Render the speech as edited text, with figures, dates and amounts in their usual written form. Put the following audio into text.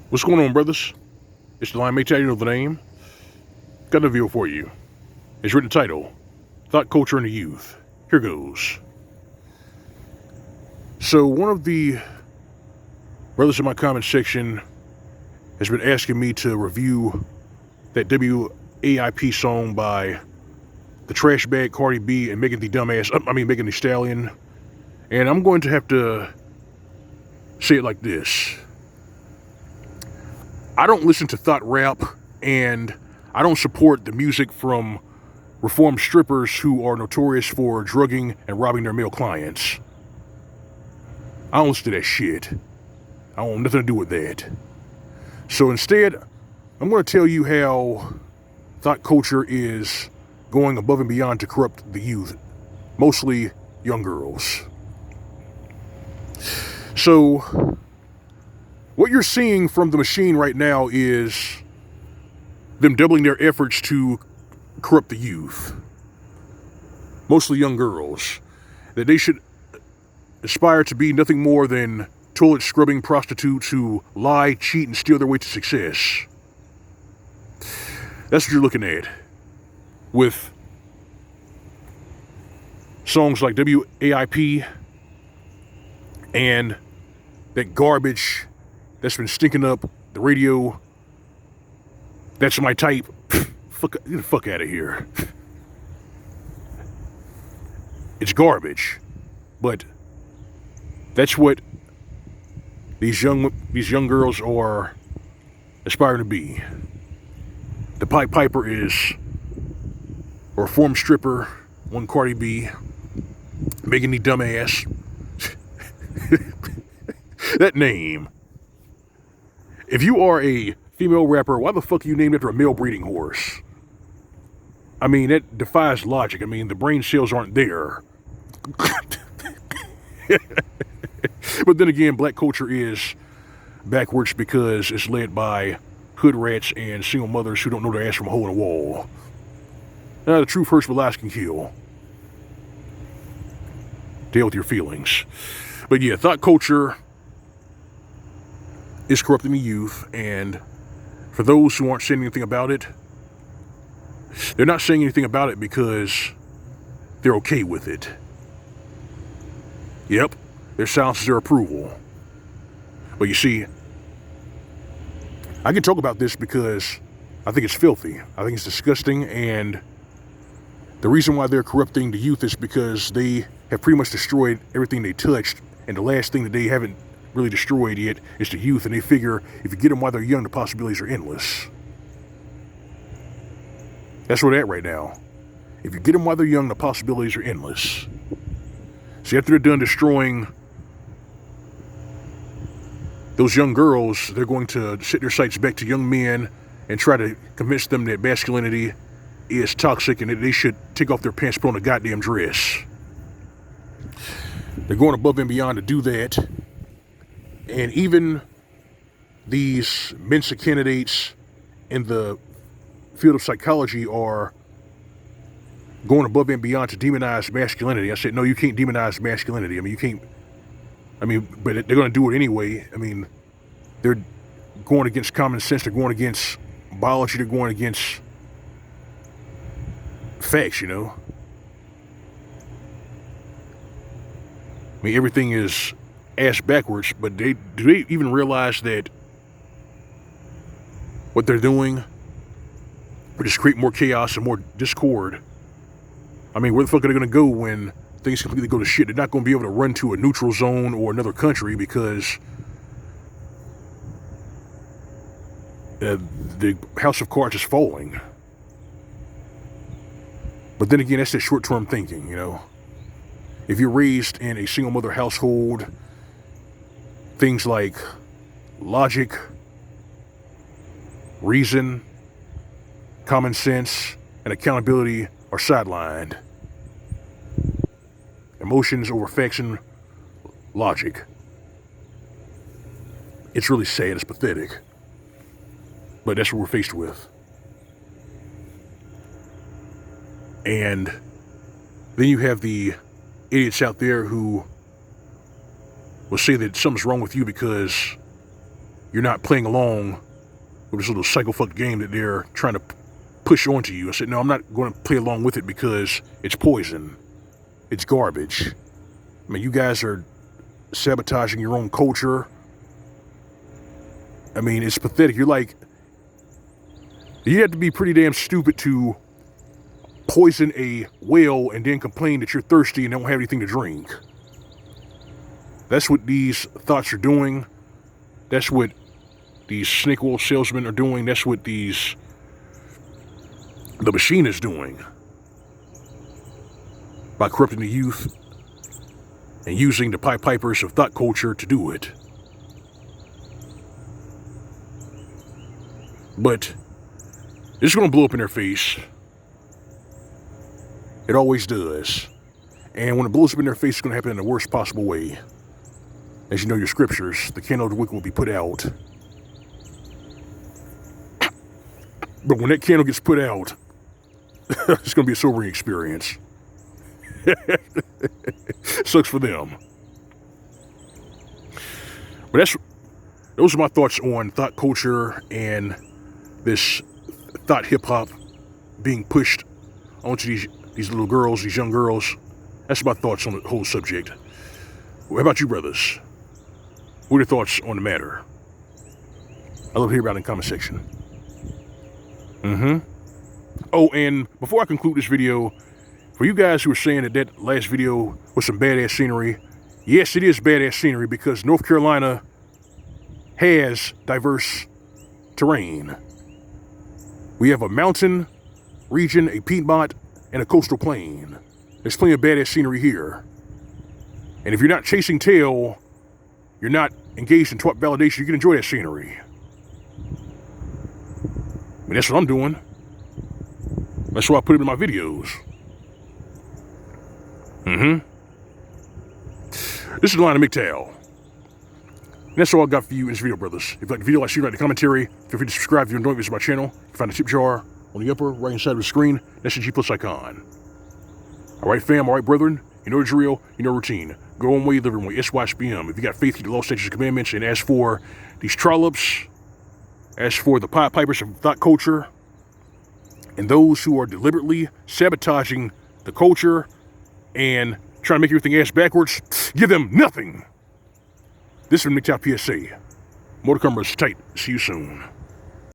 What's going on, brothers? It's the Line Mgtow, you know the name. Got a video for you. It's written title, Thought, Culture, and the Youth. Here goes. So one of the brothers in my comment section has been asking me to review that WAIP song by the Trash Bag Cardi B and Megan Thee Stallion. And I'm going to have to say it like this. I don't listen to Thot rap, and I don't support the music from reformed strippers who are notorious for drugging and robbing their male clients. I don't listen to that shit. I don't want nothing to do with that. So instead, I'm going to tell you how Thot culture is going above and beyond to corrupt the youth, mostly young girls. So what you're seeing from the machine right now is them doubling their efforts to corrupt the youth, mostly young girls, that they should aspire to be nothing more than toilet scrubbing prostitutes who lie, cheat, and steal their way to success. That's what you're looking at with songs like WAIP and that garbage that's been stinking up the radio. That's my type. Get the fuck out of here. It's garbage. But that's what these young girls are aspiring to be. The Pied Piper is a reformed stripper, one Cardi B, Megan the dumbass. That name. If you are a female rapper, why the fuck are you named after a male breeding horse? I mean, that defies logic. I mean, the brain cells aren't there. But then again, black culture is backwards because it's led by hood rats and single mothers who don't know their ass from a hole in a wall. Now, the truth hurts, but lies can kill. Deal with your feelings. But yeah, Thot culture is corrupting the youth, and for those who aren't saying anything about it, they're not saying anything about it because they're okay with it. Yep, their silence is their approval. But you see, I can talk about this because I think it's filthy. I think it's disgusting, and the reason why they're corrupting the youth is because they have pretty much destroyed everything they touched, and the last thing that they haven't really destroyed yet is the youth, and they figure if you get them while they're young, the possibilities are endless. That's where they're at right now. If you get them while they're young, the possibilities are endless. So after they're done destroying those young girls, they're going to set their sights back to young men and try to convince them that masculinity is toxic and that they should take off their pants, put on a goddamn dress. They're going above and beyond to do that. And even these Mensa candidates in the field of psychology are going above and beyond to demonize masculinity. I said, no, you can't demonize masculinity. I mean, you can't. I mean, but they're going to do it anyway. I mean, they're going against common sense. They're going against biology. They're going against facts, you know. I mean, everything is ass backwards, but do they even realize that what they're doing would just create more chaos and more discord? I mean, where the fuck are they going to go when things completely go to shit? They're not going to be able to run to a neutral zone or another country because the house of cards is falling. But then again, that's that short-term thinking, you know. If you're raised in a single mother household, things like logic, reason, common sense, and accountability are sidelined. Emotions over facts and logic. It's really sad, it's pathetic. But that's what we're faced with. And then you have the idiots out there who will say that something's wrong with you because you're not playing along with this little psycho-fucked game that they're trying to push onto you. I said, no, I'm not going to play along with it because it's poison. It's garbage. I mean, you guys are sabotaging your own culture. I mean, it's pathetic. You're like, you have to be pretty damn stupid to poison a well and then complain that you're thirsty and don't have anything to drink. That's what these Thots are doing. That's what these snake oil salesmen are doing. That's what the machine is doing. By corrupting the youth and using the Pied Pipers of Thot culture to do it. But it's going to blow up in their face. It always does. And when it blows up in their face, it's going to happen in the worst possible way. As you know your scriptures, the candle of the wicked will be put out. But when that candle gets put out, it's going to be a sobering experience. Sucks for them. But those are my thoughts on Thot culture and this Thot hip-hop being pushed onto these little girls, these young girls. That's my thoughts on the whole subject. How about you, brothers? What are your thoughts on the matter? I love to hear about it in the comment section. Oh, and before I conclude this video, for you guys who are saying that that last video was some badass scenery, yes, it is badass scenery because North Carolina has diverse terrain. We have a mountain region, a Piedmont, and a coastal plain. There's plenty of badass scenery here. And if you're not chasing tail, you're not engaged in twat validation, you can enjoy that scenery. I mean, that's what I'm doing. That's why I put it in my videos. This is the line of Mgtow. And that's all I got for you in this video, brothers. If you like the video, like, share, like the commentary. Feel free to subscribe if you don't visit my channel. You can find the tip jar on the upper right-hand side of the screen. That's the G+ icon. All right, fam. All right, brethren. You know the drill. You know routine. Go on way, live on way. SYSBM. If you got faith, keep the law, statutes, and commandments. And as for these trollops, as for the Pied Pipers of Thot culture, and those who are deliberately sabotaging the culture and trying to make everything ass backwards, give them nothing. This is Mgtow PSA. More to come, brothers. Tight. See you soon.